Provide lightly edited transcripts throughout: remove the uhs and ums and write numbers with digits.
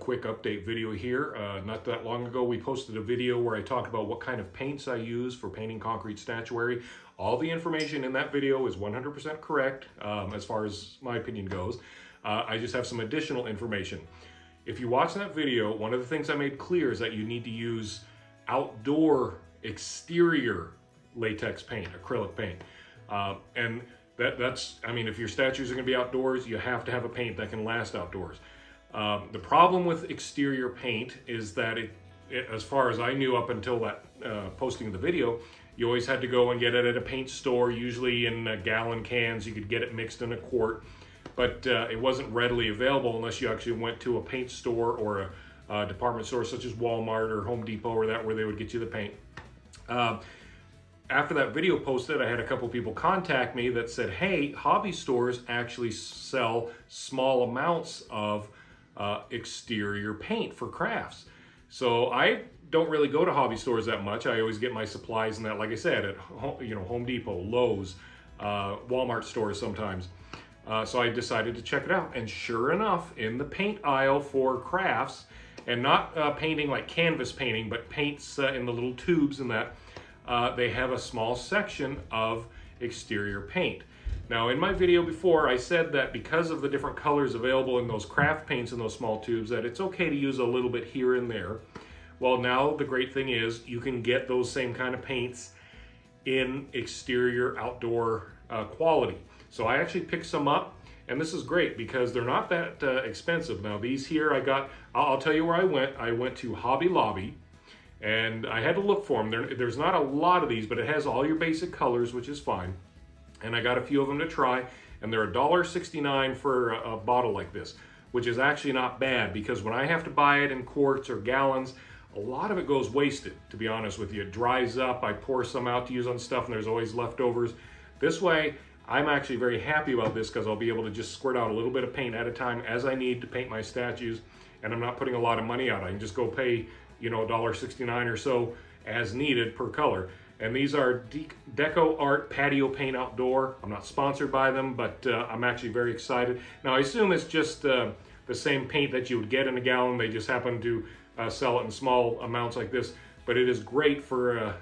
quick update video here. Not that long ago, we posted a video where I talked about what kind of paints I use for painting concrete statuary. All the information in that video is 100% correct as far as my opinion goes. I just have some additional information. If you watch that video, one of the things I made clear is that you need to use outdoor exterior latex paint, acrylic paint. And that's, I mean, if your statues are going to be outdoors, you have to have a paint that can last outdoors. The problem with exterior paint is that as far as I knew up until that posting of the video, you always had to go and get it at a paint store, usually in gallon cans. You could get it mixed in a quart, but it wasn't readily available unless you actually went to a paint store or a department store such as Walmart or Home Depot or that, where they would get you the paint. After that video posted, I had a couple people contact me that said, hey, hobby stores actually sell small amounts of exterior paint for crafts. So I don't really go to hobby stores that much. I always get my supplies and that, like I said, at Home Depot, Lowe's, Walmart stores sometimes. So I decided to check it out. And sure enough, in the paint aisle for crafts, and not painting like canvas painting, but paints in the little tubes and that, they have a small section of exterior paint. Now, in my video before, I said that because of the different colors available in those craft paints in those small tubes, that it's okay to use a little bit here and there. Well, now the great thing is you can get those same kind of paints in exterior outdoor quality. So I actually picked some up, and this is great because they're not that expensive. Now, these here I'll tell you where I went. I went to Hobby Lobby. And I had to look for them. There's not a lot of these, but it has all your basic colors, which is fine. And I got a few of them to try, and they're $1.69 for a bottle like this, which is actually not bad, because when I have to buy it in quarts or gallons, a lot of it goes wasted, to be honest with you. It dries up, I pour some out to use on stuff, and there's always leftovers. This way, I'm actually very happy about this because I'll be able to just squirt out a little bit of paint at a time as I need to paint my statues, and I'm not putting a lot of money out. I can just go pay, $1.69 or so as needed per color. And these are Deco Art Patio Paint Outdoor. I'm not sponsored by them, but I'm actually very excited. Now, I assume it's just the same paint that you would get in a gallon. They just happen to sell it in small amounts like this. But it is great for,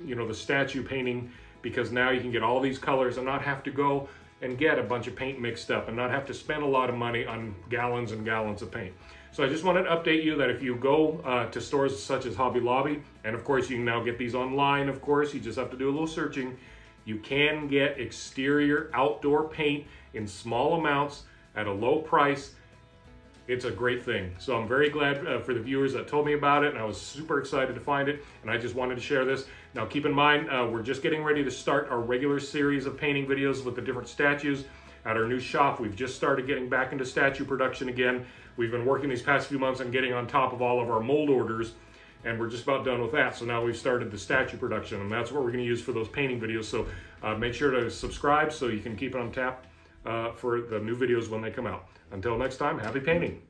the statue painting, because now you can get all these colors and not have to go and get a bunch of paint mixed up and not have to spend a lot of money on gallons and gallons of paint. So I just wanted to update you that if you go to stores such as Hobby Lobby, and of course you can now get these online, of course, you just have to do a little searching, you can get exterior outdoor paint in small amounts at a low price. It's a great thing. So I'm very glad for the viewers that told me about it, and I was super excited to find it, and I just wanted to share this. Now keep in mind, we're just getting ready to start our regular series of painting videos with the different statues at our new shop. We've just started getting back into statue production again. We've been working these past few months on getting on top of all of our mold orders, and we're just about done with that. So now we've started the statue production, and that's what we're going to use for those painting videos. So make sure to subscribe so you can keep it on tap for the new videos when they come out. Until next time, happy painting.